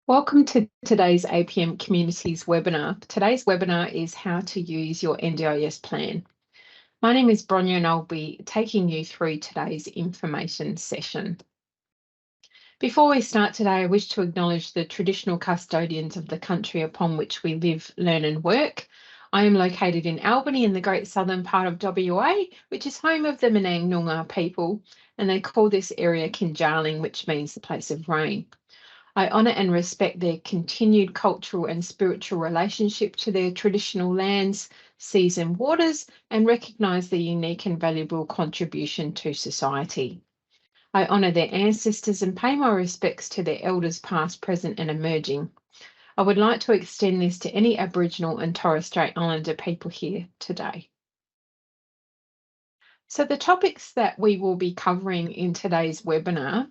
Welcome to today's APM Communities webinar. Today's webinar is how to use your NDIS plan. My name is Bronya and I'll be taking you through today's information session. Before we start today, I wish to acknowledge the traditional custodians of the country upon which we live, learn and work. I am located in Albany in the great southern part of WA, which is home of the Menang Noongar people, and they call this area Kinjarling, which means the place of rain. I honour and respect their continued cultural and spiritual relationship to their traditional lands, seas and waters, and recognise their unique and valuable contribution to society. I honour their ancestors and pay my respects to their elders past, present and emerging. I would like to extend this to any Aboriginal and Torres Strait Islander people here today. So the topics that we will be covering in today's webinar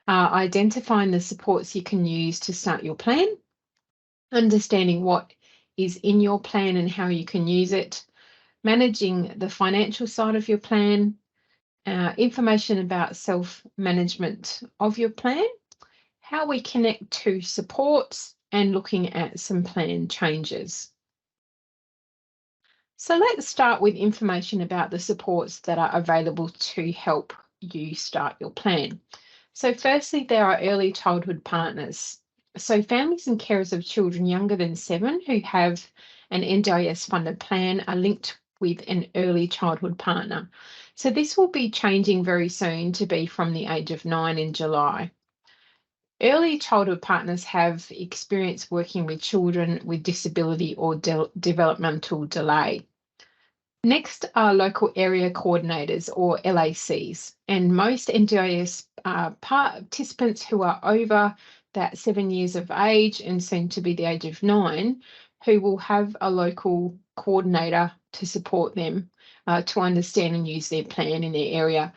are identifying the supports you can use to start your plan, understanding what is in your plan and how you can use it, managing the financial side of your plan, information about self-management of your plan, how we connect to supports, and looking at some plan changes. So let's start with information about the supports that are available to help you start your plan. So firstly, there are early childhood partners. So families and carers of children younger than 7 who have an NDIS funded plan are linked with an early childhood partner. So this will be changing very soon to be from the age of 9 in July. Early childhood partners have experience working with children with disability or developmental delay. Next are local area coordinators or LACs, and most NDIS participants who are over that 7 years of age and soon to be the age of 9, who will have a local coordinator to support them to understand and use their plan in their area.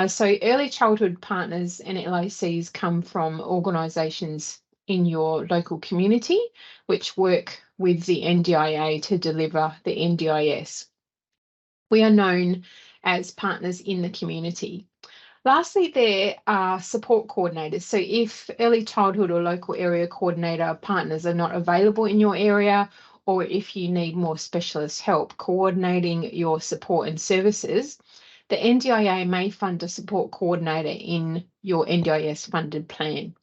So early childhood partners and LACs come from organisations in your local community which work with the NDIA to deliver the NDIS. We are known as partners in the community. Lastly, there are support coordinators. So if early childhood or local area coordinator partners are not available in your area, or if you need more specialist help coordinating your support and services, the NDIA may fund a support coordinator in your NDIS funded plan.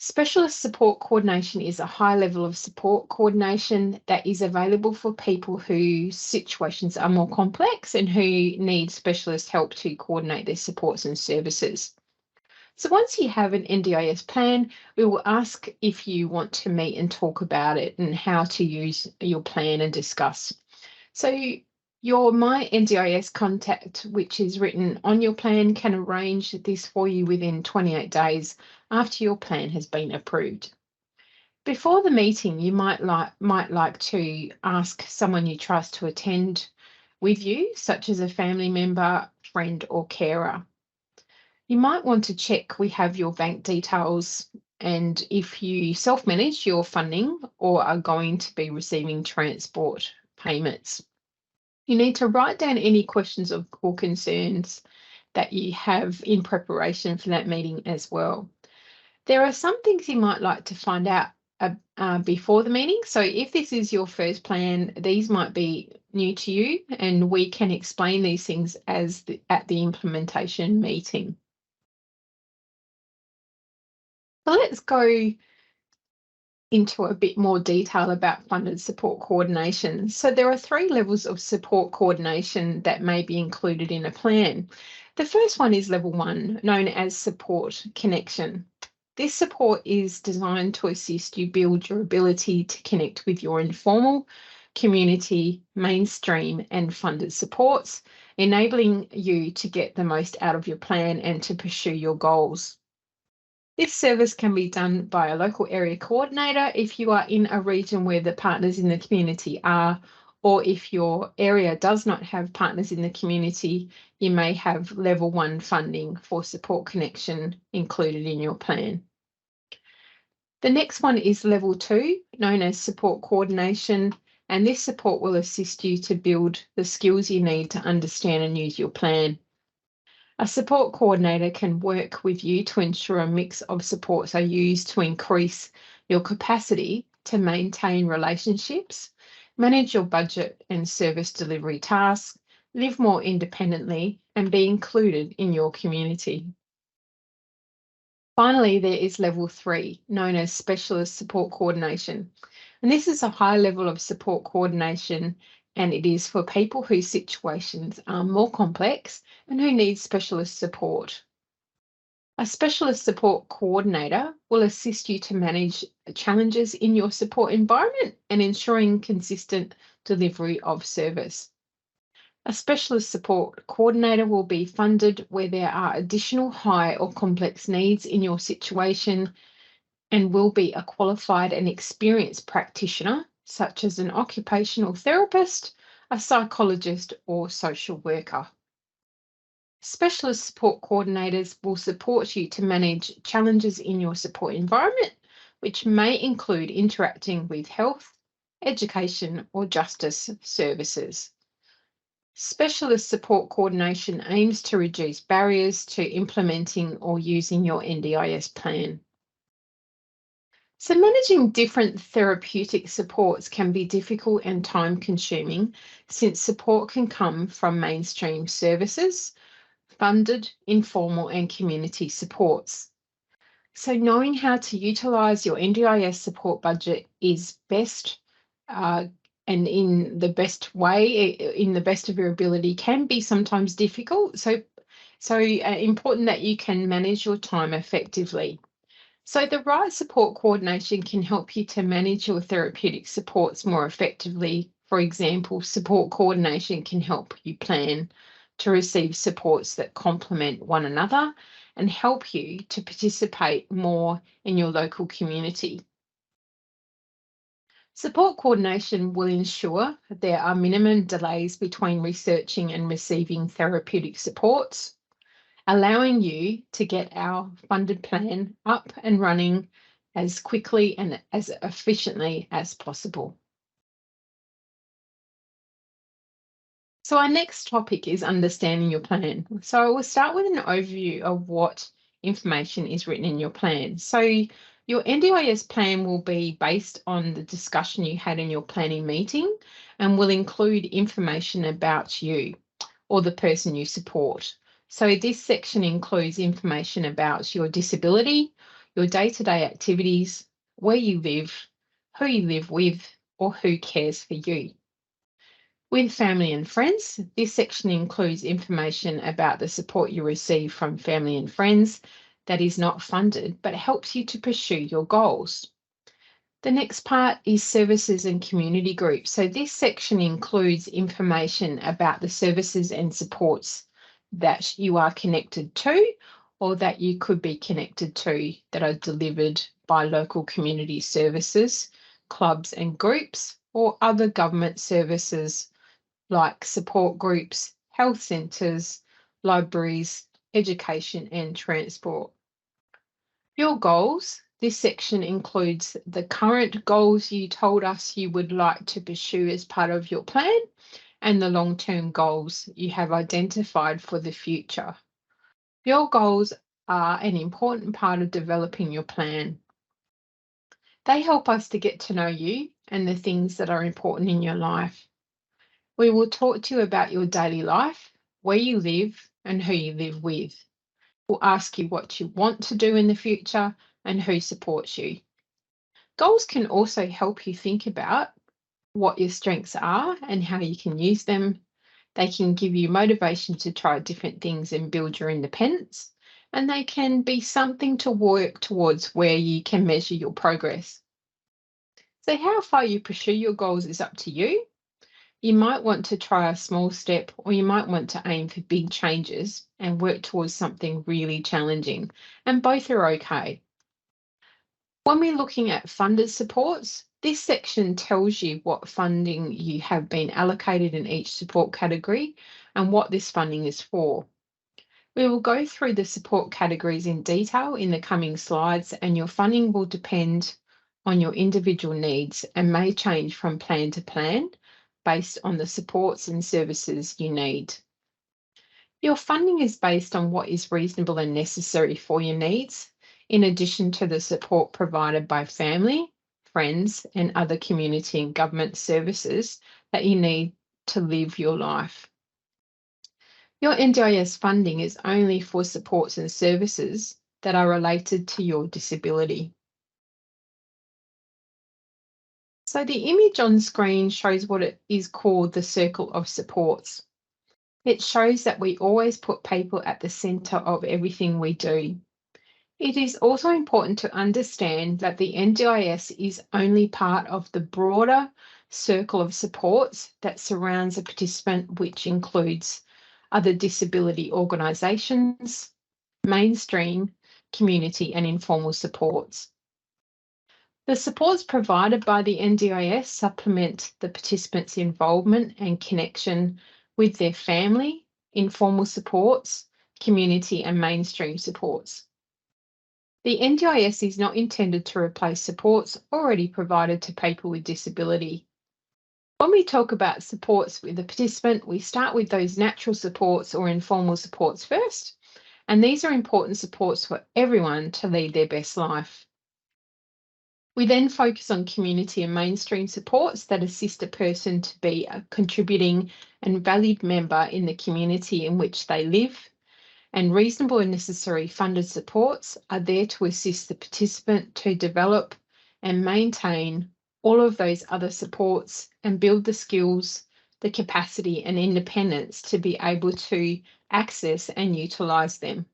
Specialist support coordination is a high level of support coordination that is available for people whose situations are more complex and who need specialist help to coordinate their supports and services. So once you have an NDIS plan, we will ask if you want to meet and talk about it and how to use your plan and discuss. So your My NDIS contact, which is written on your plan, can arrange this for you within 28 days after your plan has been approved. Before the meeting, you might like to ask someone you trust to attend with you, such as a family member, friend or carer. You might want to check we have your bank details and if you self-manage your funding or are going to be receiving transport payments. You need to write down any questions or concerns that you have in preparation for that meeting as well. There are some things you might like to find out before the meeting. So if this is your first plan, these might be new to you and we can explain these things at the implementation meeting. So let's go into a bit more detail about funded support coordination. So there are 3 levels of support coordination that may be included in a plan. The first one is level 1, known as support connection. This support is designed to assist you build your ability to connect with your informal, community, mainstream and funded supports, enabling you to get the most out of your plan and to pursue your goals. This service can be done by a local area coordinator if you are in a region where the partners in the community are, or if your area does not have partners in the community, you may have level 1 funding for support connection included in your plan. The next one is level 2, known as support coordination, and this support will assist you to build the skills you need to understand and use your plan. A support coordinator can work with you to ensure a mix of supports are used to increase your capacity to maintain relationships, manage your budget and service delivery tasks, live more independently, and be included in your community. Finally, there is level 3, known as specialist support coordination. And this is a high level of support coordination, and it is for people whose situations are more complex and who need specialist support. A specialist support coordinator will assist you to manage challenges in your support environment and ensuring consistent delivery of service. A specialist support coordinator will be funded where there are additional high or complex needs in your situation and will be a qualified and experienced practitioner, such as an occupational therapist, a psychologist, or social worker. Specialist support coordinators will support you to manage challenges in your support environment, which may include interacting with health, education, or justice services. Specialist support coordination aims to reduce barriers to implementing or using your NDIS plan. So, managing different therapeutic supports can be difficult and time consuming since support can come from mainstream services, funded, informal, and community supports. So, knowing how to utilise your NDIS support budget is best and in the best way, in the best of your ability, can be sometimes difficult. So important that you can manage your time effectively. So, the right support coordination can help you to manage your therapeutic supports more effectively. For example, support coordination can help you plan to receive supports that complement one another and help you to participate more in your local community. Support coordination will ensure that there are minimum delays between researching and receiving therapeutic supports, allowing you to get our funded plan up and running as quickly and as efficiently as possible. So our next topic is understanding your plan. So I will start with an overview of what information is written in your plan. So your NDIS plan will be based on the discussion you had in your planning meeting and will include information about you or the person you support. So this section includes information about your disability, your day-to-day activities, where you live, who you live with, or who cares for you. With family and friends, this section includes information about the support you receive from family and friends that is not funded but helps you to pursue your goals. The next part is services and community groups. So this section includes information about the services and supports that you are connected to or that you could be connected to that are delivered by local community services, clubs and groups, or other government services like support groups, health centres, libraries, education and transport. Your goals. This section includes the current goals you told us you would like to pursue as part of your plan and the long-term goals you have identified for the future. Your goals are an important part of developing your plan. They help us to get to know you and the things that are important in your life. We will talk to you about your daily life, where you live, and who you live with. We'll ask you what you want to do in the future and who supports you. Goals can also help you think about what your strengths are and how you can use them. They can give you motivation to try different things and build your independence. And they can be something to work towards where you can measure your progress. So, how far you pursue your goals is up to you. You might want to try a small step, or you might want to aim for big changes and work towards something really challenging, and both are okay. When we're looking at funded supports, this section tells you what funding you have been allocated in each support category and what this funding is for. We will go through the support categories in detail in the coming slides, and your funding will depend on your individual needs and may change from plan to plan based on the supports and services you need. Your funding is based on what is reasonable and necessary for your needs, in addition to the support provided by family, friends, and other community and government services that you need to live your life. Your NDIS funding is only for supports and services that are related to your disability. So the image on screen shows what it is called the circle of supports. It shows that we always put people at the centre of everything we do. It is also important to understand that the NDIS is only part of the broader circle of supports that surrounds a participant, which includes other disability organisations, mainstream, community and informal supports. The supports provided by the NDIS supplement the participants' involvement and connection with their family, informal supports, community and mainstream supports. The NDIS is not intended to replace supports already provided to people with disability. When we talk about supports with a participant, we start with those natural supports or informal supports first, and these are important supports for everyone to lead their best life. We then focus on community and mainstream supports that assist a person to be a contributing and valued member in the community in which they live, and reasonable and necessary funded supports are there to assist the participant to develop and maintain all of those other supports and build the skills, the capacity and independence to be able to access and utilise them.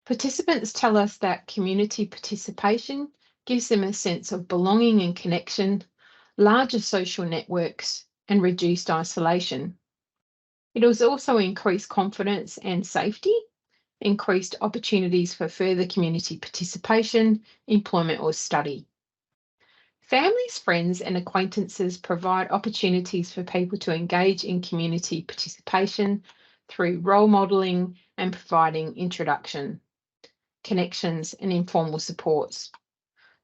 Participants tell us that community participation gives them a sense of belonging and connection, larger social networks, and reduced isolation. It has also increased confidence and safety, increased opportunities for further community participation, employment, or study. Families, friends, and acquaintances provide opportunities for people to engage in community participation through role modelling and providing introduction, connections, and informal supports.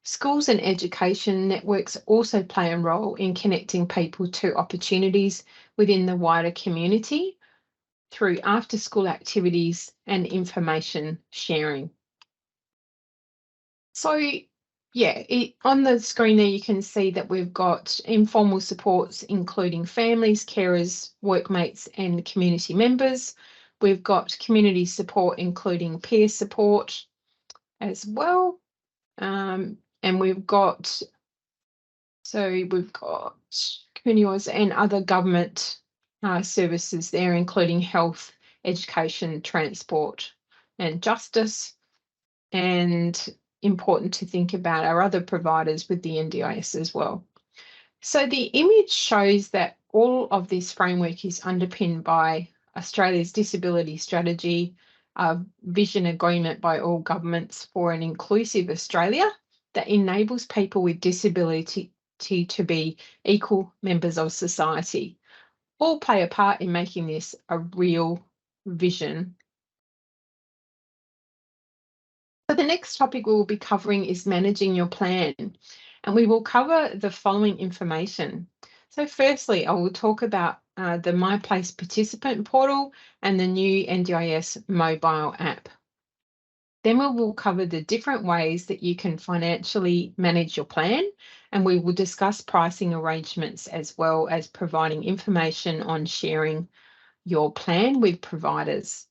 Schools and education networks also play a role in connecting people to opportunities within the wider community through after-school activities and information sharing. So, yeah, on the screen there you can see that we've got informal supports including families, carers, workmates and community members. We've got community support including peer support as well. And we've got communities and other government services there, including health, education, transport, and justice. And important to think about our other providers with the NDIS as well. So the image shows that all of this framework is underpinned by Australia's disability strategy, a vision agreement by all governments for an inclusive Australia that enables people with disability to be equal members of society. All play a part in making this a real vision. So the next topic we'll be covering is managing your plan, and we will cover the following information. So firstly, I will talk about the MyPlace participant portal and the new NDIS mobile app. Then we will cover the different ways that you can financially manage your plan, and we will discuss pricing arrangements as well as providing information on sharing your plan with providers.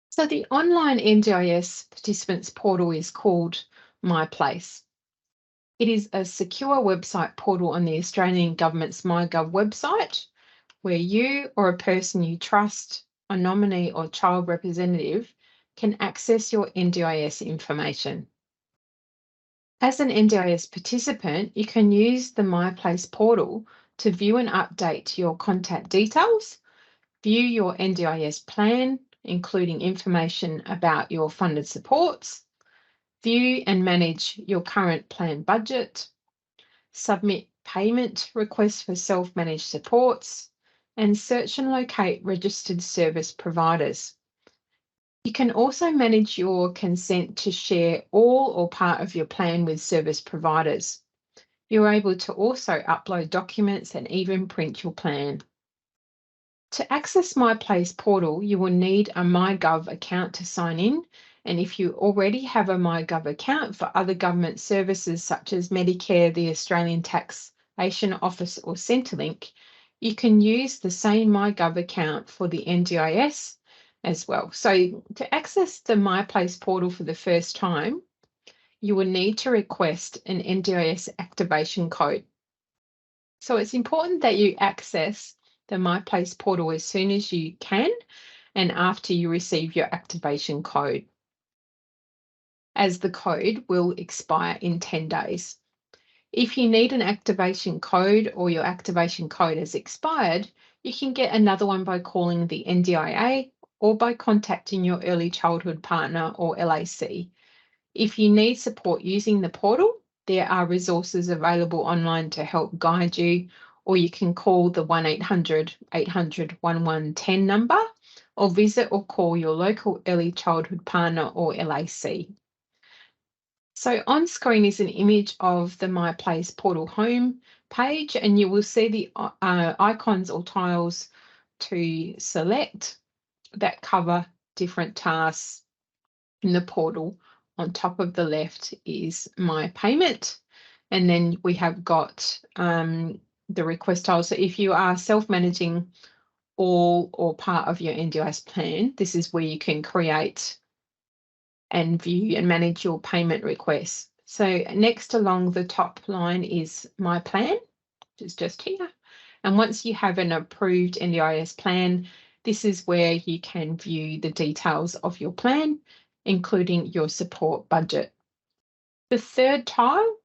So the online NDIS participants portal is called MyPlace. It is a secure website portal on the Australian Government's MyGov website where you or a person you trust, a nominee or child representative, can access your NDIS information. As an NDIS participant, you can use the MyPlace portal to view and update your contact details, view your NDIS plan, including information about your funded supports, view and manage your current plan budget, submit payment requests for self-managed supports, and search and locate registered service providers. You can also manage your consent to share all or part of your plan with service providers. You're able to also upload documents and even print your plan. To access My Place portal, you will need a MyGov account to sign in. And if you already have a MyGov account for other government services such as Medicare, the Australian Taxation Office or Centrelink, you can use the same MyGov account for the NDIS as well. So to access the My Place portal for the first time, you will need to request an NDIS activation code. So it's important that you access the My Place portal as soon as you can and after you receive your activation code, as the code will expire in 10 days. If you need an activation code or your activation code has expired, you can get another one by calling the NDIA or by contacting your early childhood partner or LAC. If you need support using the portal, there are resources available online to help guide you, or you can call the 1800 800 1110 number or visit or call your local early childhood partner or LAC. So on screen is an image of the My Place portal home page, and you will see the icons or tiles to select that cover different tasks in the portal. On top of the left is My Payment, and then we have got the request tile. So if you are self-managing all or part of your NDIS plan, this is where you can create and view and manage your payment requests. So next along the top line is My Plan, which is just here. And once you have an approved NDIS plan, this is where you can view the details of your plan, including your support budget. The third tile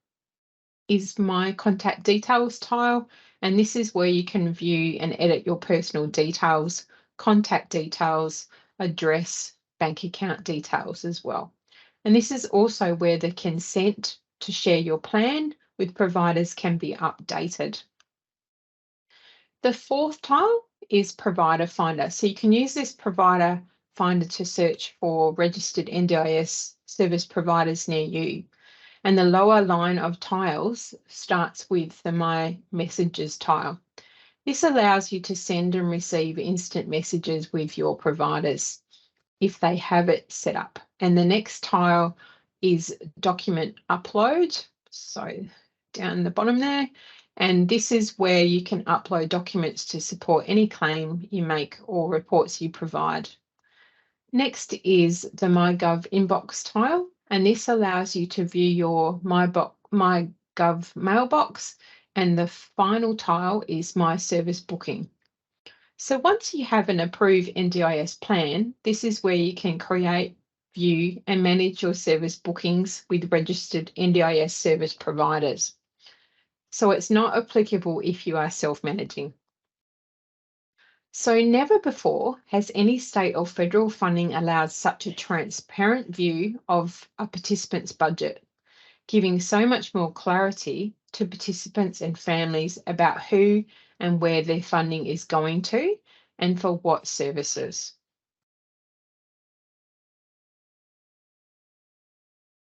is My Contact Details tile, and this is where you can view and edit your personal details, contact details, address, bank account details as well. And this is also where the consent to share your plan with providers can be updated. The fourth tile is Provider Finder. So you can use this Provider Finder to search for registered NDIS service providers near you. And the lower line of tiles starts with the My Messages tile. This allows you to send and receive instant messages with your providers if they have it set up. And the next tile is Document Upload. So down the bottom there. And this is where you can upload documents to support any claim you make or reports you provide. Next is the MyGov Inbox tile, and this allows you to view your MyGov mailbox, and the final tile is My Service Booking. So once you have an approved NDIS plan, this is where you can create, view and manage your service bookings with registered NDIS service providers. So it's not applicable if you are self-managing. So never before has any state or federal funding allowed such a transparent view of a participant's budget, giving so much more clarity to participants and families about who and where their funding is going to and for what services.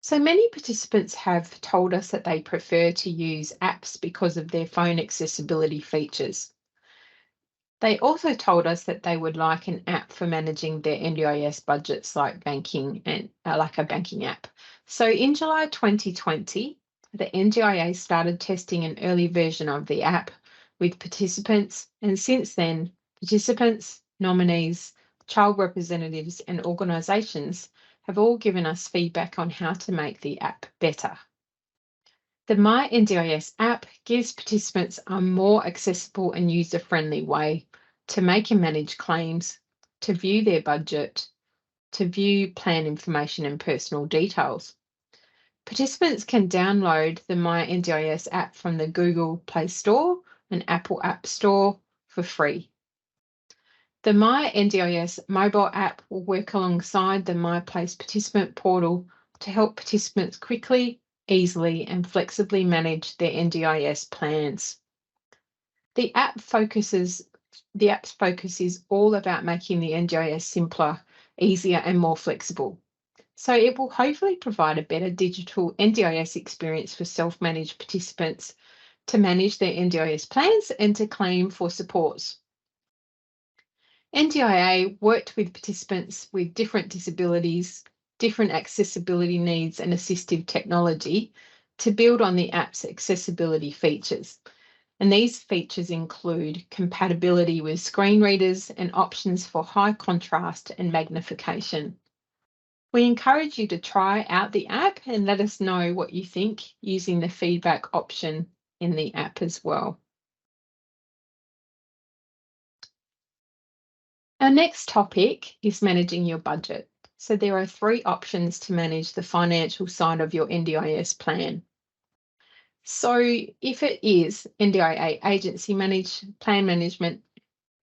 So many participants have told us that they prefer to use apps because of their phone accessibility features. They also told us that they would like an app for managing their NDIS budgets like banking and like a banking app. So in July 2020, the NDIA started testing an early version of the app with participants, and since then, participants, nominees, child representatives and organisations have all given us feedback on how to make the app better. The My NDIS app gives participants a more accessible and user-friendly way to make and manage claims, to view their budget, to view plan information and personal details. Participants can download the My NDIS app from the Google Play Store and Apple App Store for free. The My NDIS mobile app will work alongside the My Place participant portal to help participants quickly, easily and flexibly manage their NDIS plans. The app's focus is all about making the NDIS simpler, easier and more flexible. So it will hopefully provide a better digital NDIS experience for self-managed participants to manage their NDIS plans and to claim for supports. NDIA worked with participants with different disabilities, different accessibility needs and assistive technology to build on the app's accessibility features. And these features include compatibility with screen readers and options for high contrast and magnification. We encourage you to try out the app and let us know what you think using the feedback option in the app as well. Our next topic is managing your budget. So there are 3 options to manage the financial side of your NDIS plan. So if it is NDIA agency managed, plan management,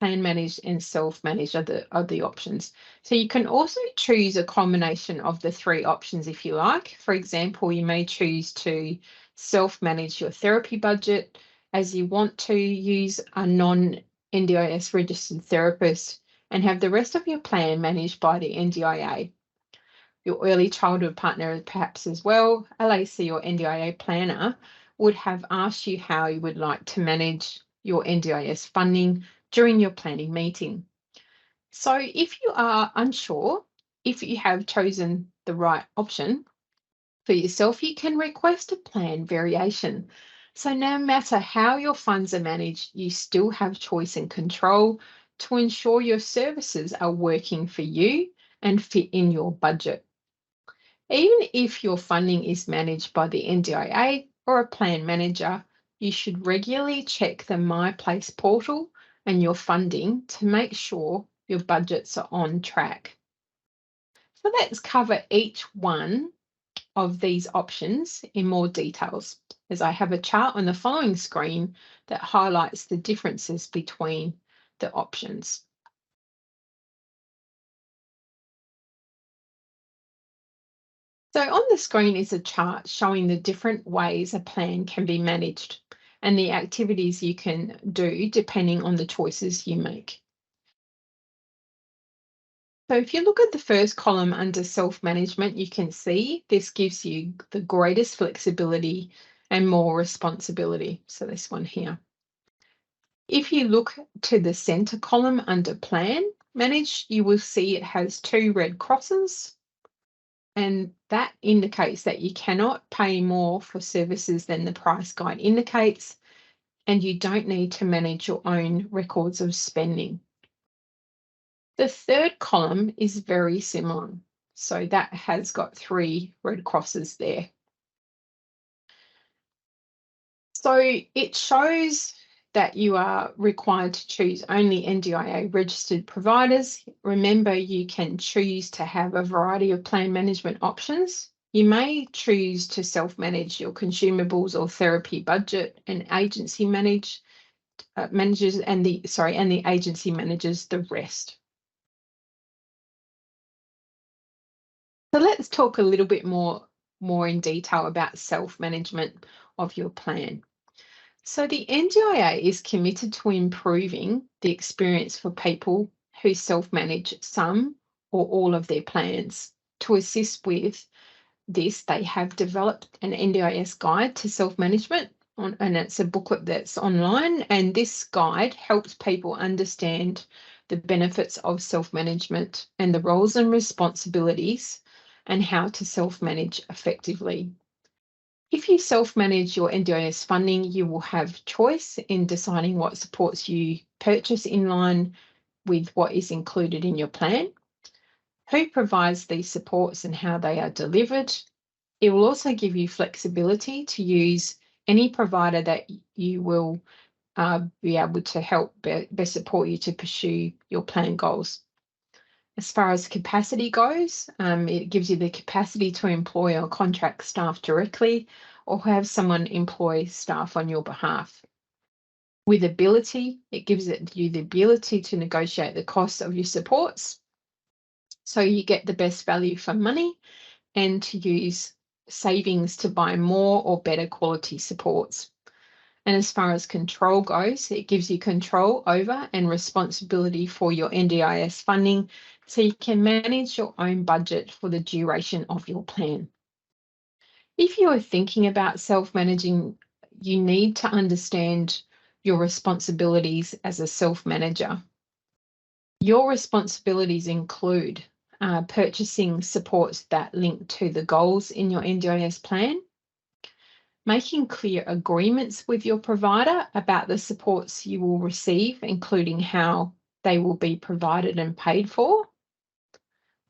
plan managed and self-managed are the options. So you can also choose a combination of the 3 options if you like. For example, you may choose to self-manage your therapy budget as you want to use a non-NDIS registered therapist and have the rest of your plan managed by the NDIA. Your early childhood partner perhaps as well, LAC or NDIA planner, would have asked you how you would like to manage your NDIS funding during your planning meeting. So if you are unsure if you have chosen the right option for yourself, you can request a plan variation. So no matter how your funds are managed, you still have choice and control to ensure your services are working for you and fit in your budget. Even if your funding is managed by the NDIA or a plan manager, you should regularly check the MyPlace portal and your funding to make sure your budgets are on track. So let's cover each one of these options in more details, as I have a chart on the following screen that highlights the differences between the options. So on the screen is a chart showing the different ways a plan can be managed and the activities you can do depending on the choices you make. So if you look at the first column under self-management, you can see this gives you the greatest flexibility and more responsibility. So this one here. If you look to the center column under plan manage, you will see it has 2 red crosses, and that indicates that you cannot pay more for services than the price guide indicates, and you don't need to manage your own records of spending. The third column is very similar. So that has got 3 red crosses there. So it shows that you are required to choose only NDIA registered providers. Remember, you can choose to have a variety of plan management options. You may choose to self-manage your consumables or therapy budget, and agency manages the agency manages the rest. So let's talk a little bit more in detail about self-management of your plan. So the NDIA is committed to improving the experience for people who self-manage some or all of their plans. To assist with this, they have developed an NDIS guide to self-management, and it's a booklet that's online, and this guide helps people understand the benefits of self-management and the roles and responsibilities and how to self-manage effectively. If you self-manage your NDIS funding, you will have choice in deciding what supports you purchase in line with what is included in your plan, who provides these supports and how they are delivered. It will also give you flexibility to use any provider that you will be able to help best support you to pursue your plan goals. As far as capacity goes, it gives you the capacity to employ or contract staff directly or have someone employ staff on your behalf. With ability, it gives you the ability to negotiate the costs of your supports so you get the best value for money and to use savings to buy more or better quality supports. And as far as control goes, it gives you control over and responsibility for your NDIS funding so you can manage your own budget for the duration of your plan. If you are thinking about self-managing, you need to understand your responsibilities as a self-manager. Your responsibilities include purchasing supports that link to the goals in your NDIS plan, making clear agreements with your provider about the supports you will receive, including how they will be provided and paid for,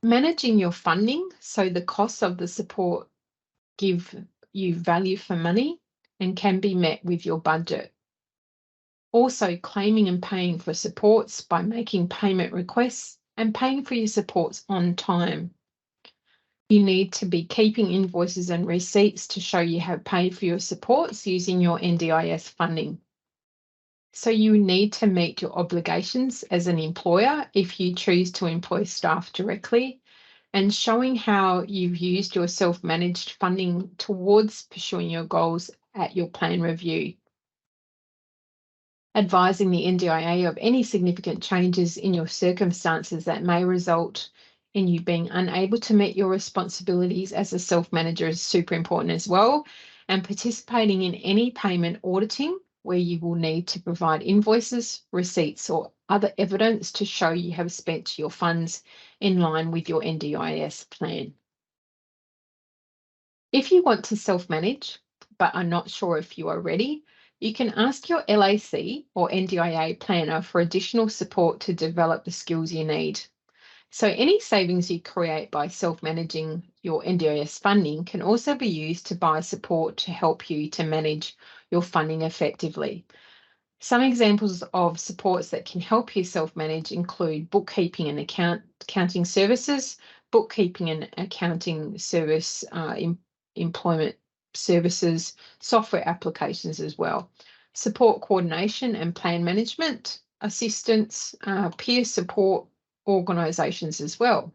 managing your funding so the costs of the support give you value for money and can be met with your budget. Also, claiming and paying for supports by making payment requests and paying for your supports on time. You need to be keeping invoices and receipts to show you have paid for your supports using your NDIS funding. So you need to meet your obligations as an employer if you choose to employ staff directly, and showing how you've used your self-managed funding towards pursuing your goals at your plan review. Advising the NDIA of any significant changes in your circumstances that may result in you being unable to meet your responsibilities as a self-manager is super important as well. And participating in any payment auditing where you will need to provide invoices, receipts, or other evidence to show you have spent your funds in line with your NDIS plan. If you want to self-manage, but are not sure if you are ready, you can ask your LAC or NDIA planner for additional support to develop the skills you need. So any savings you create by self-managing your NDIS funding can also be used to buy support to help you to manage your funding effectively. Some examples of supports that can help you self-manage include bookkeeping and accounting services, bookkeeping and accounting service, employment services, software applications as well, support coordination and plan management, assistance, peer support organisations as well.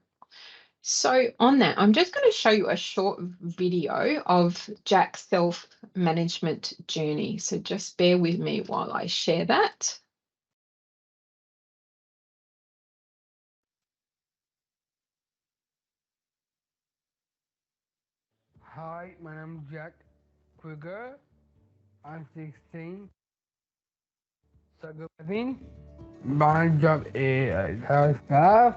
So on that, I'm just going to show you a short video of Jack's self-management journey. So just bear with me while I share that. Hi, my name is Jack Krieger. I'm 16. Living. My job is house staff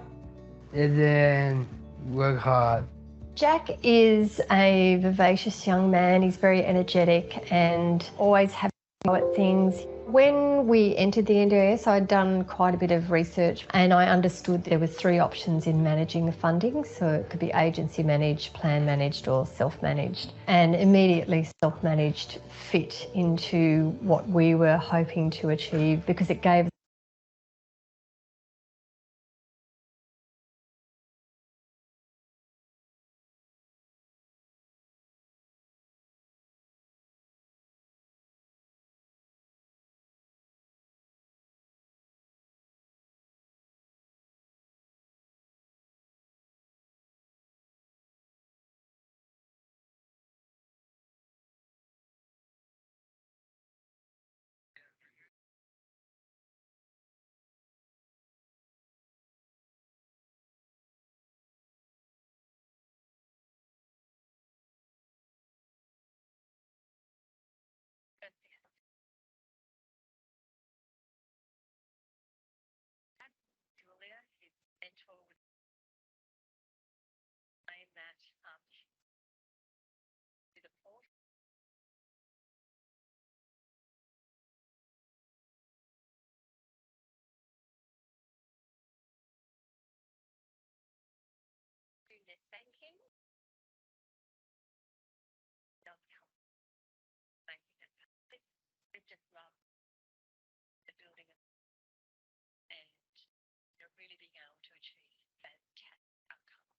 and then work hard. Jack is a vivacious young man. He's very energetic and always happy to go at things. When we entered the NDIS, I'd done quite a bit of research and I understood there were 3 options in managing the funding. So it could be agency managed, plan managed or self-managed. And immediately self-managed fit into what we were hoping to achieve because it gave Julia, his mentor, would claim that the port. Net banking does help banking and it just love the building and really being able to achieve fantastic outcomes.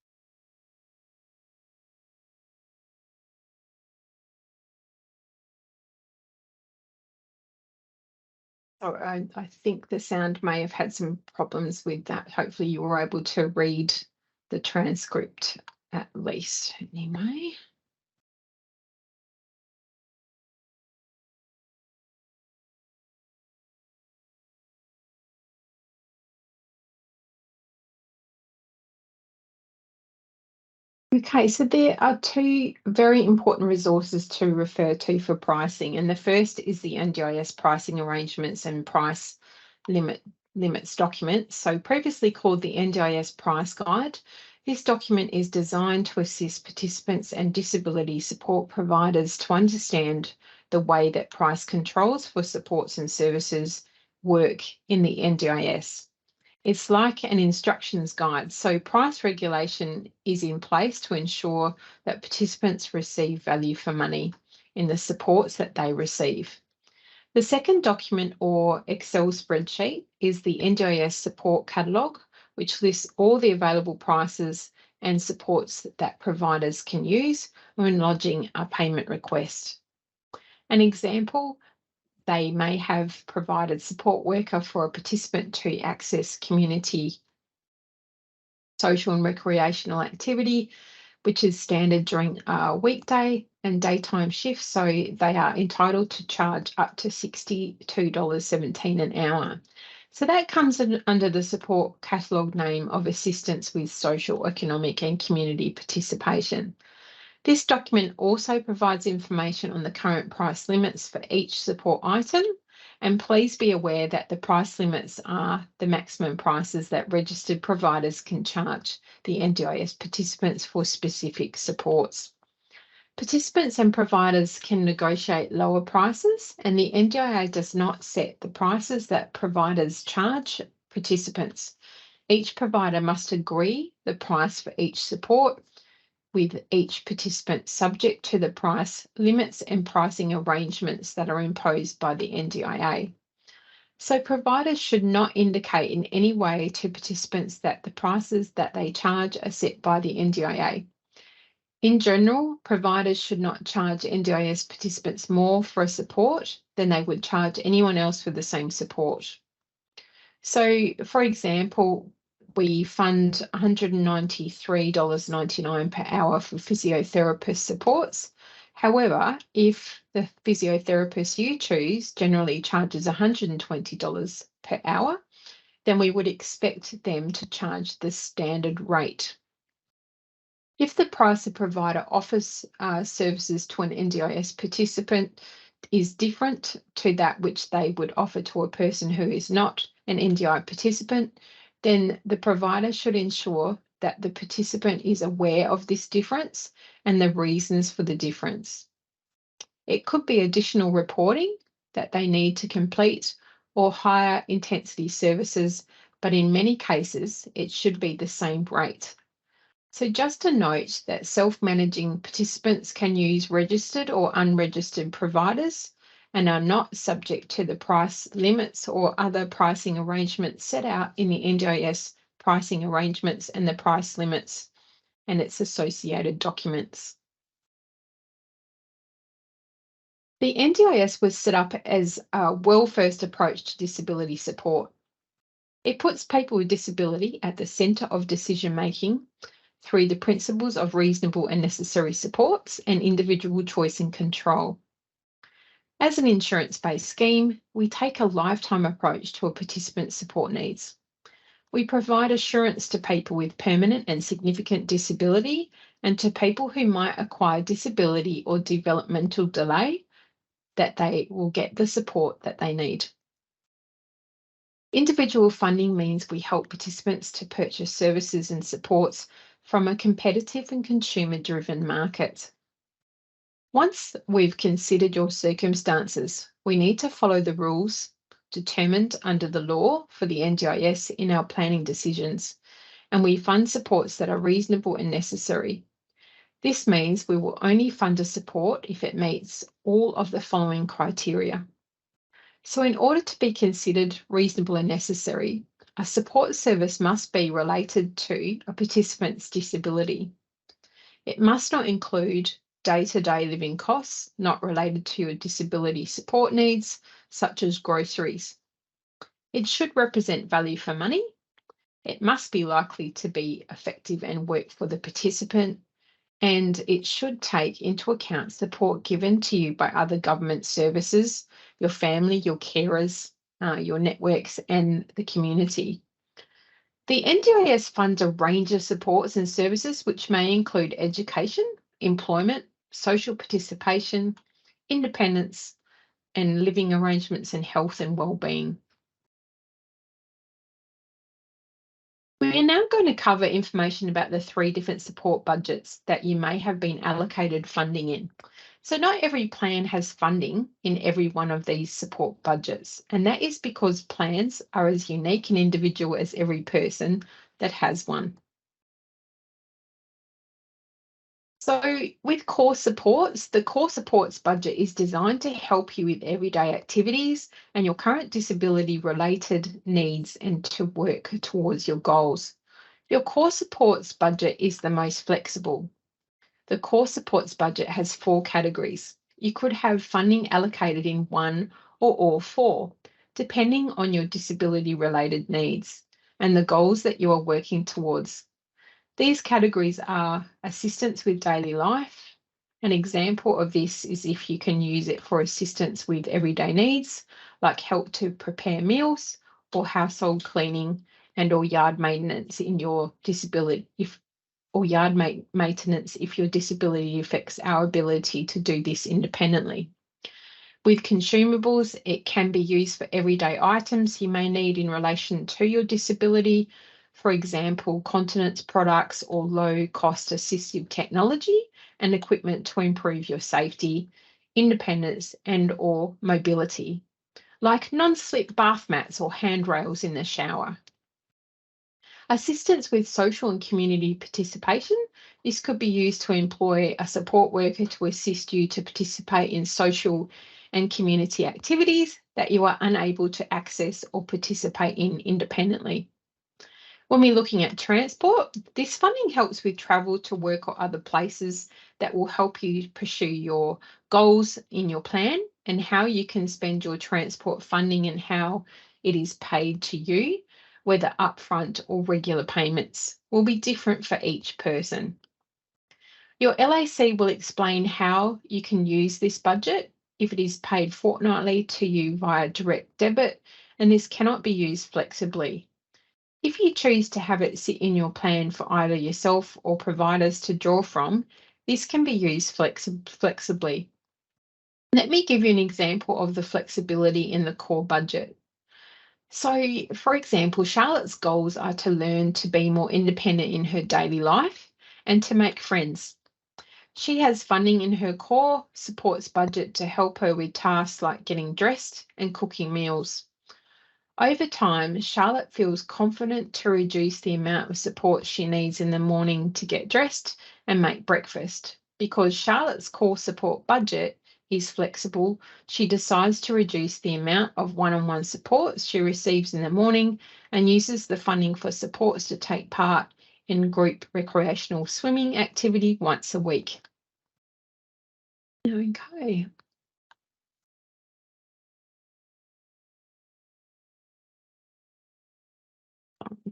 So I think the sound may have had some problems with that. Hopefully you were able to read the transcript at least anyway. Okay, so there are 2 very important resources to refer to for pricing, and the first is the NDIS pricing arrangements and price limit limits document, so previously called the NDIS Price Guide. This document is designed to assist participants and disability support providers to understand the way that price controls for supports and services work in the NDIS. It's like an instructions guide, so price regulation is in place to ensure that participants receive value for money in the supports that they receive. The second document or Excel spreadsheet is the NDIS support catalogue, which lists all the available prices and supports that providers can use when lodging a payment request. An example, they may have provided support worker for a participant to access community social and recreational activity, which is standard during a weekday and daytime shifts, so they are entitled to charge up to $62.17 an hour. So that comes under the support catalogue name of Assistance with Social, Economic and Community Participation. This document also provides information on the current price limits for each support item, and please be aware that the price limits are the maximum prices that registered providers can charge the NDIS participants for specific supports. Participants and providers can negotiate lower prices, and the NDIA does not set the prices that providers charge participants. Each provider must agree the price for each support with each participant subject to the price limits and pricing arrangements that are imposed by the NDIA. So providers should not indicate in any way to participants that the prices that they charge are set by the NDIA. In general, providers should not charge NDIS participants more for a support than they would charge anyone else for the same support. So, for example, we fund $193.99 per hour for physiotherapist supports. However, if the physiotherapist you choose generally charges $120 per hour, then we would expect them to charge the standard rate. If the price a provider offers services to an NDIS participant is different to that which they would offer to a person who is not an NDI participant, then the provider should ensure that the participant is aware of this difference and the reasons for the difference. It could be additional reporting that they need to complete or higher intensity services, but in many cases, it should be the same rate. So just a note that self-managing participants can use registered or unregistered providers and are not subject to the price limits or other pricing arrangements set out in the NDIS pricing arrangements and the price limits and its associated documents. The NDIS was set up as a well-first approach to disability support. It puts people with disability at the centre of decision-making through the principles of reasonable and necessary supports and individual choice and control. As an insurance-based scheme, we take a lifetime approach to a participant's support needs. We provide assurance to people with permanent and significant disability and to people who might acquire disability or developmental delay that they will get the support that they need. Individual funding means we help participants to purchase services and supports from a competitive and consumer-driven market. Once we've considered your circumstances, we need to follow the rules determined under the law for the NDIS in our planning decisions, and we fund supports that are reasonable and necessary. This means we will only fund a support if it meets all of the following criteria. So in order to be considered reasonable and necessary, a support service must be related to a participant's disability. It must not include day-to-day living costs not related to your disability support needs, such as groceries. It should represent value for money. It must be likely to be effective and work for the participant, and it should take into account support given to you by other government services, your family, your carers, your networks, and the community. The NDIS funds a range of supports and services which may include education, employment, social participation, independence, and living arrangements and health and well-being. We are now going to cover information about the 3 different support budgets that you may have been allocated funding in. So not every plan has funding in every one of these support budgets, and that is because plans are as unique and individual as every person that has one. So with core supports, the core supports budget is designed to help you with everyday activities and your current disability related needs and to work towards your goals. Your core supports budget is the most flexible. The core supports budget has 4 categories. You could have funding allocated in one or all 4, depending on your disability related needs and the goals that you are working towards. These categories are assistance with daily life. An example of this is if you can use it for assistance with everyday needs, like help to prepare meals or household cleaning and or yard maintenance in your disability, maintenance if your disability affects our ability to do this independently. With consumables, it can be used for everyday items you may need in relation to your disability, for example, continence products or low-cost assistive technology and equipment to improve your safety, independence and or mobility, like non-slip bath mats or handrails in the shower. Assistance with social and community participation. This could be used to employ a support worker to assist you to participate in social and community activities that you are unable to access or participate in independently. When we're looking at transport, this funding helps with travel to work or other places that will help you pursue your goals in your plan and how you can spend your transport funding and how it is paid to you, whether upfront or regular payments, will be different for each person. Your LAC will explain how you can use this budget if it is paid fortnightly to you via direct debit, and this cannot be used flexibly. If you choose to have it sit in your plan for either yourself or providers to draw from, this can be used flexibly. Let me give you an example of the flexibility in the core budget. So, for example, Charlotte's goals are to learn to be more independent in her daily life and to make friends. She has funding in her core supports budget to help her with tasks like getting dressed and cooking meals. Over time, Charlotte feels confident to reduce the amount of support she needs in the morning to get dressed and make breakfast. Because Charlotte's core support budget is flexible, she decides to reduce the amount of one-on-one support she receives in the morning and uses the funding for supports to take part in group recreational swimming activity once a week. Okay.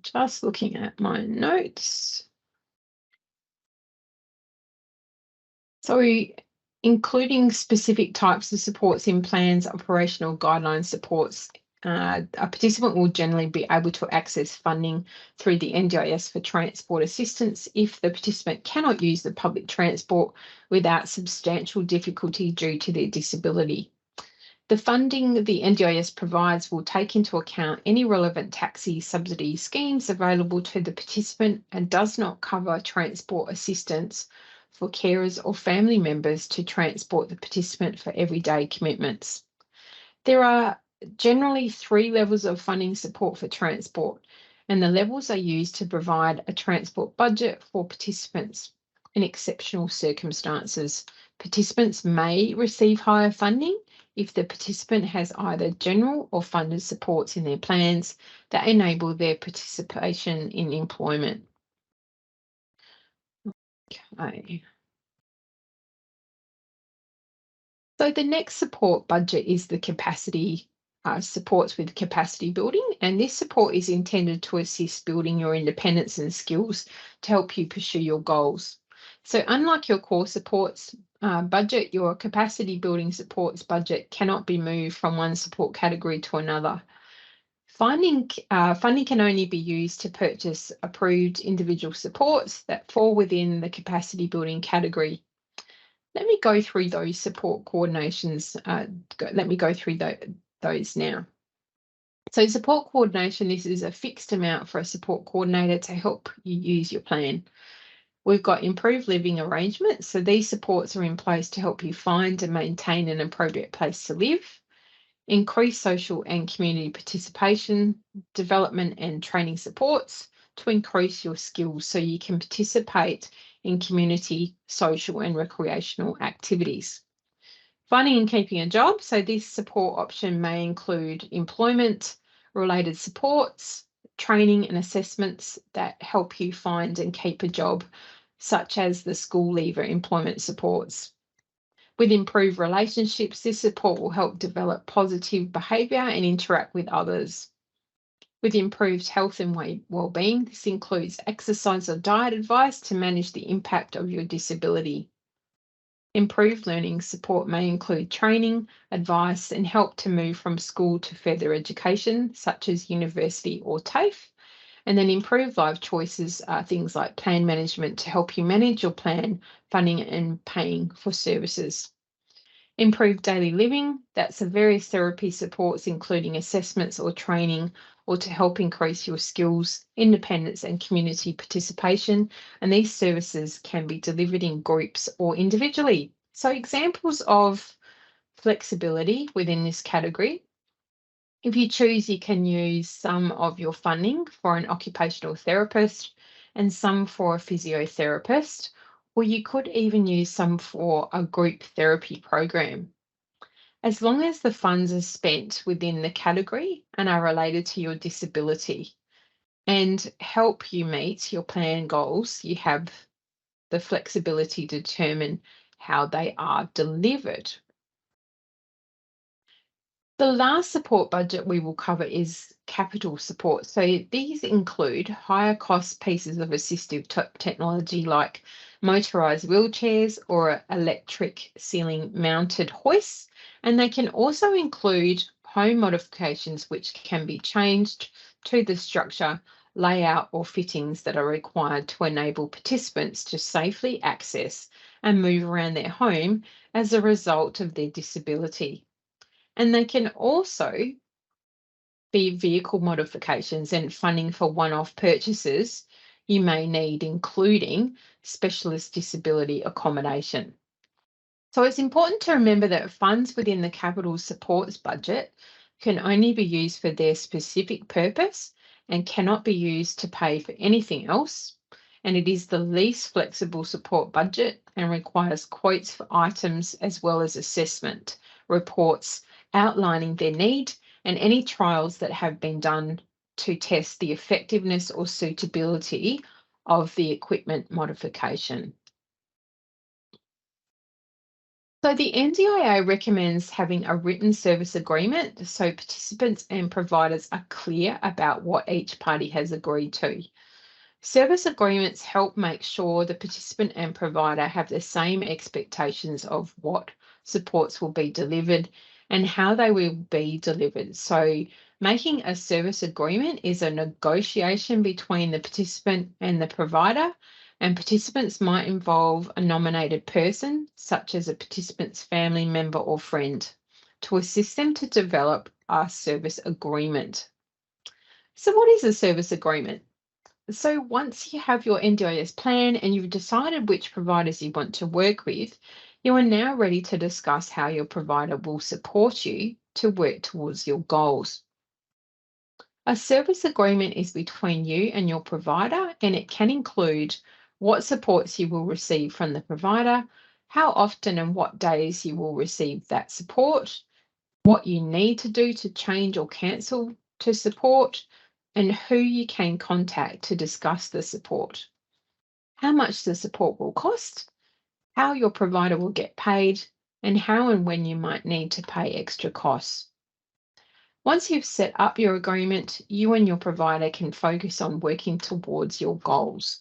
Just looking at my notes. So including specific types of supports in plans, operational guidelines supports, a participant will generally be able to access funding through the NDIS for transport assistance if the participant cannot use the public transport without substantial difficulty due to their disability. The funding the NDIS provides will take into account any relevant taxi subsidy schemes available to the participant and does not cover transport assistance for carers or family members to transport the participant for everyday commitments. There are generally 3 levels of funding support for transport, and the levels are used to provide a transport budget for participants. In exceptional circumstances, participants may receive higher funding if the participant has either general or funded supports in their plans that enable their participation in employment. Okay. So the next support budget is the capacity supports with capacity building, and this support is intended to assist building your independence and skills to help you pursue your goals. So unlike your core supports budget, your capacity building supports budget cannot be moved from one support category to another. Funding can only be used to purchase approved individual supports that fall within the capacity building category. Let me go through those support coordinations. Let me go through those now. So support coordination, this is a fixed amount for a support coordinator to help you use your plan. We've got improved living arrangements. So these supports are in place to help you find and maintain an appropriate place to live. Increase social and community participation, development and training supports to increase your skills so you can participate in community, social and recreational activities. Finding and keeping a job. So this support option may include employment related supports, training and assessments that help you find and keep a job, such as the school leaver employment supports. With improved relationships, this support will help develop positive behaviour and interact with others. With improved health and well-being, this includes exercise or diet advice to manage the impact of your disability. Improved learning support may include training, advice, and help to move from school to further education, such as university or TAFE. And then improved life choices are things like plan management to help you manage your plan, funding and paying for services. Improved daily living, that's the various therapy supports, including assessments or training, or to help increase your skills, independence and community participation. And these services can be delivered in groups or individually. So examples of flexibility within this category. If you choose, you can use some of your funding for an occupational therapist and some for a physiotherapist, or you could even use some for a group therapy program. As long as the funds are spent within the category and are related to your disability and help you meet your plan goals, you have the flexibility to determine how they are delivered. The last support budget we will cover is capital support. So these include higher cost pieces of assistive technology like motorised wheelchairs or electric ceiling mounted hoists. And they can also include home modifications which can be changed to the structure, layout or fittings that are required to enable participants to safely access and move around their home as a result of their disability. And they can also be vehicle modifications and funding for one-off purchases you may need, including specialist disability accommodation. So it's important to remember that funds within the capital supports budget can only be used for their specific purpose and cannot be used to pay for anything else. And it is the least flexible support budget and requires quotes for items as well as assessment reports outlining their need and any trials that have been done to test the effectiveness or suitability of the equipment modification. So the NDIA recommends having a written service agreement so participants and providers are clear about what each party has agreed to. Service agreements help make sure the participant and provider have the same expectations of what supports will be delivered and how they will be delivered. So making a service agreement is a negotiation between the participant and the provider, and participants might involve a nominated person, such as a participant's family member or friend, to assist them to develop a service agreement. So what is a service agreement? So once you have your NDIS plan and you've decided which providers you want to work with, you are now ready to discuss how your provider will support you to work towards your goals. A service agreement is between you and your provider, and it can include what supports you will receive from the provider, how often and what days you will receive that support, what you need to do to change or cancel to support, and who you can contact to discuss the support, how much the support will cost, how your provider will get paid, and how and when you might need to pay extra costs. Once you've set up your agreement, you and your provider can focus on working towards your goals.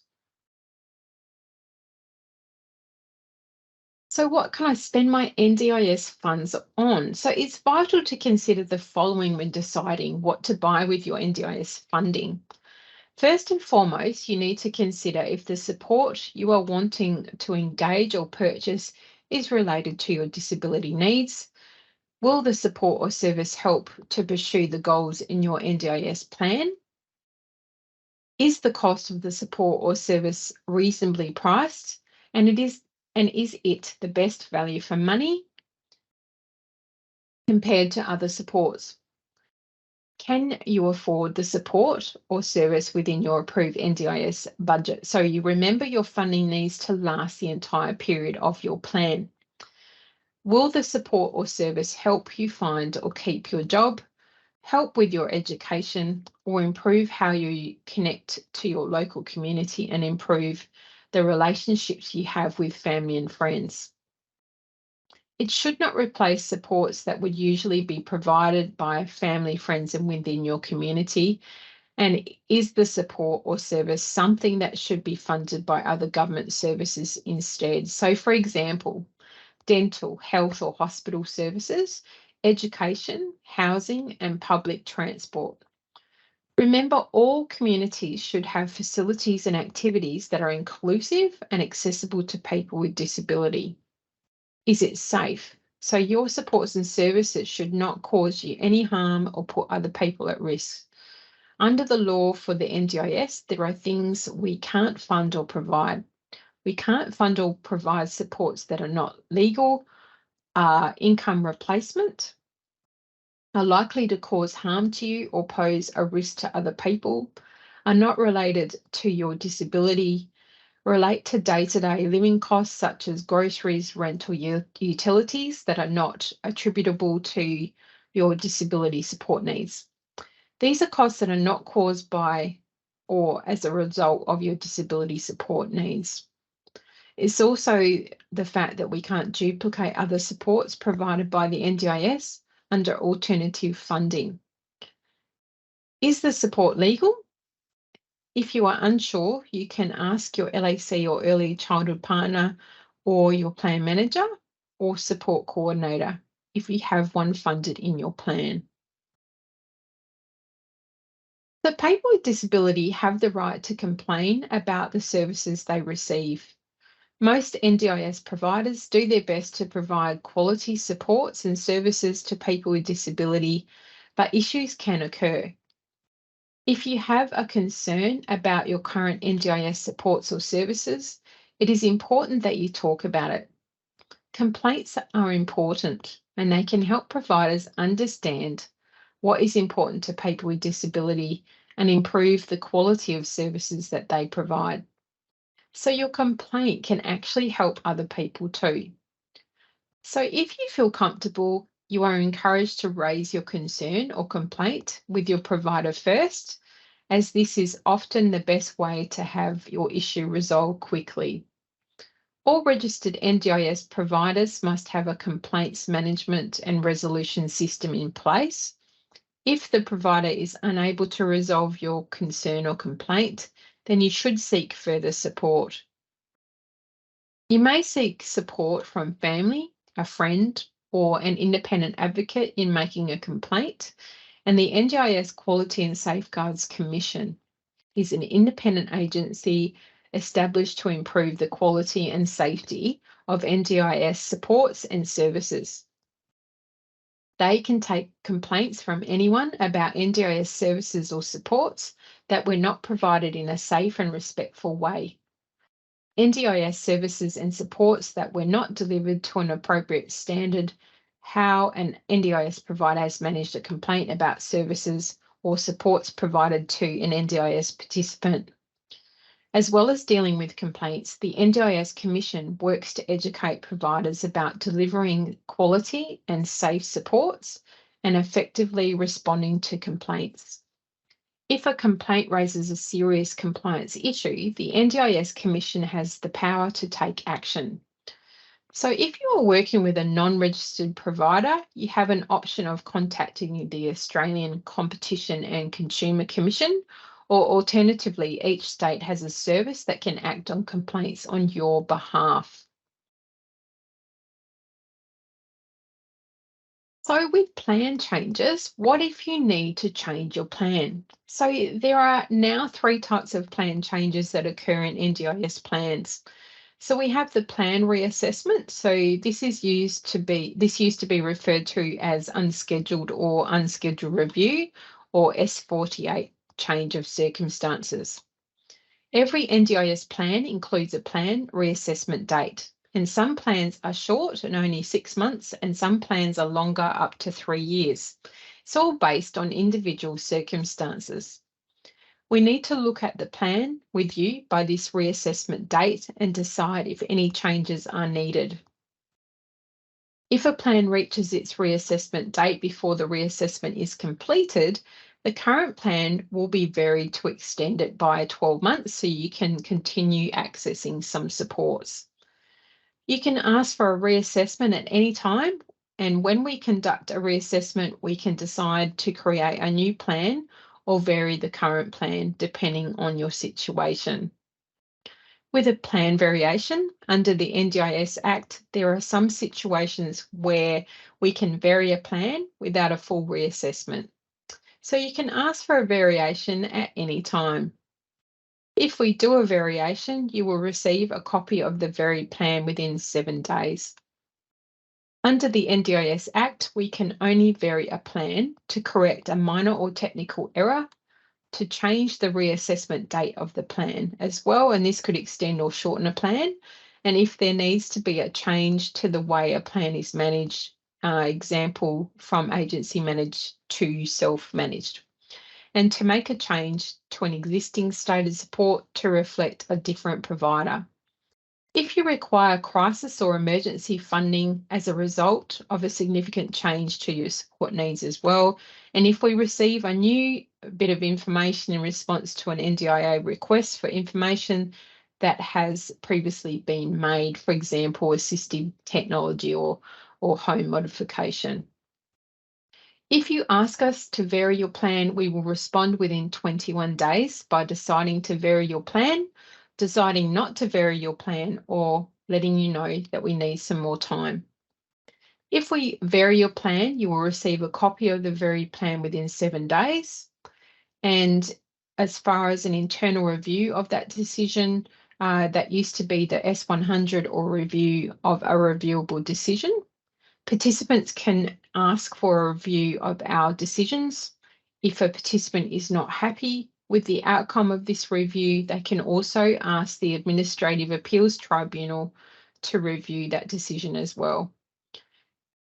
So what can I spend my NDIS funds on? So it's vital to consider the following when deciding what to buy with your NDIS funding. First and foremost, you need to consider if the support you are wanting to engage or purchase is related to your disability needs. Will the support or service help to pursue the goals in your NDIS plan? Is the cost of the support or service reasonably priced? And is it the best value for money compared to other supports? Can you afford the support or service within your approved NDIS budget? So you remember your funding needs to last the entire period of your plan. Will the support or service help you find or keep your job, help with your education, or improve how you connect to your local community and improve the relationships you have with family and friends? It should not replace supports that would usually be provided by family, friends, and within your community. And is the support or service something that should be funded by other government services instead? So, for example, dental, health, or hospital services, education, housing, and public transport. Remember, all communities should have facilities and activities that are inclusive and accessible to people with disability. Is it safe? So your supports and services should not cause you any harm or put other people at risk. Under the law for the NDIS, there are things we can't fund or provide. We can't fund or provide supports that are not legal, income replacement, are likely to cause harm to you or pose a risk to other people, are not related to your disability, relate to day-to-day living costs such as groceries, rental, utilities that are not attributable to your disability support needs. These are costs that are not caused by or as a result of your disability support needs. It's also the fact that we can't duplicate other supports provided by the NDIS under alternative funding. Is the support legal? If you are unsure, you can ask your LAC or early childhood partner or your plan manager or support coordinator if you have one funded in your plan. So people with disability have the right to complain about the services they receive. Most NDIS providers do their best to provide quality supports and services to people with disability, but issues can occur. If you have a concern about your current NDIS supports or services, it is important that you talk about it. Complaints are important and they can help providers understand what is important to people with disability and improve the quality of services that they provide. So your complaint can actually help other people too. So if you feel comfortable, you are encouraged to raise your concern or complaint with your provider first, as this is often the best way to have your issue resolved quickly. All registered NDIS providers must have a complaints management and resolution system in place. If the provider is unable to resolve your concern or complaint, then you should seek further support. You may seek support from family, a friend, or an independent advocate in making a complaint, and the NDIS Quality and Safeguards Commission is an independent agency established to improve the quality and safety of NDIS supports and services. They can take complaints from anyone about NDIS services or supports that were not provided in a safe and respectful way. NDIS services and supports that were not delivered to an appropriate standard, how an NDIS provider has managed a complaint about services or supports provided to an NDIS participant. As well as dealing with complaints, the NDIS Commission works to educate providers about delivering quality and safe supports and effectively responding to complaints. If a complaint raises a serious compliance issue, the NDIS Commission has the power to take action. So if you are working with a non-registered provider, you have an option of contacting the Australian Competition and Consumer Commission, or alternatively, each state has a service that can act on complaints on your behalf. So with plan changes, what if you need to change your plan? So there are now 3 types of plan changes that occur in NDIS plans. So we have the plan reassessment. So this used to be referred to as unscheduled or unscheduled review, or S48, change of circumstances. Every NDIS plan includes a plan reassessment date, and some plans are short and only 6 months, and some plans are longer, up to 3 years. It's all based on individual circumstances. We need to look at the plan with you by this reassessment date and decide if any changes are needed. If a plan reaches its reassessment date before the reassessment is completed, the current plan will be varied to extend it by 12 months so you can continue accessing some supports. You can ask for a reassessment at any time, and when we conduct a reassessment, we can decide to create a new plan or vary the current plan depending on your situation. With a plan variation under the NDIS Act, there are some situations where we can vary a plan without a full reassessment. So you can ask for a variation at any time. If we do a variation, you will receive a copy of the varied plan within 7 days. Under the NDIS Act, we can only vary a plan to correct a minor or technical error, to change the reassessment date of the plan as well, and this could extend or shorten a plan, and if there needs to be a change to the way a plan is managed, example from agency managed to self-managed, and to make a change to an existing stated support to reflect a different provider. If you require crisis or emergency funding as a result of a significant change to your support needs as well, and if we receive a new bit of information in response to an NDIA request for information that has previously been made, for example, assistive technology or home modification. If you ask us to vary your plan, we will respond within 21 days by deciding to vary your plan, deciding not to vary your plan, or letting you know that we need some more time. If we vary your plan, you will receive a copy of the varied plan within 7 days. And as far as an internal review of that decision, that used to be the S100 or review of a reviewable decision. Participants can ask for a review of our decisions. If a participant is not happy with the outcome of this review, they can also ask the Administrative Appeals Tribunal to review that decision as well.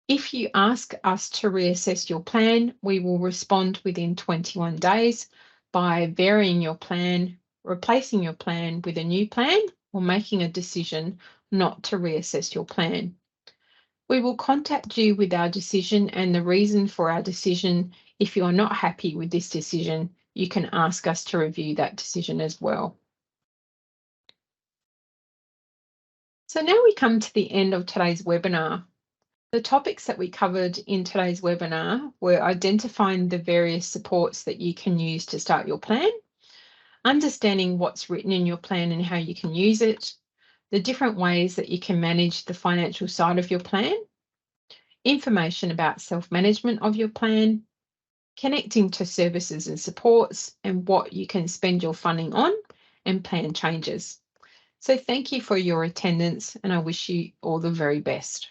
If you ask us to reassess your plan, we will respond within 21 days by varying your plan, replacing your plan with a new plan, or making a decision not to reassess your plan. We will contact you with our decision and the reason for our decision. If you are not happy with this decision, you can ask us to review that decision as well. So now we come to the end of today's webinar. The topics that we covered in today's webinar were identifying the various supports that you can use to start your plan, understanding what's written in your plan and how you can use it, the different ways that you can manage the financial side of your plan, information about self-management of your plan, connecting to services and supports, and what you can spend your funding on, and plan changes. So thank you for your attendance, and I wish you all the very best.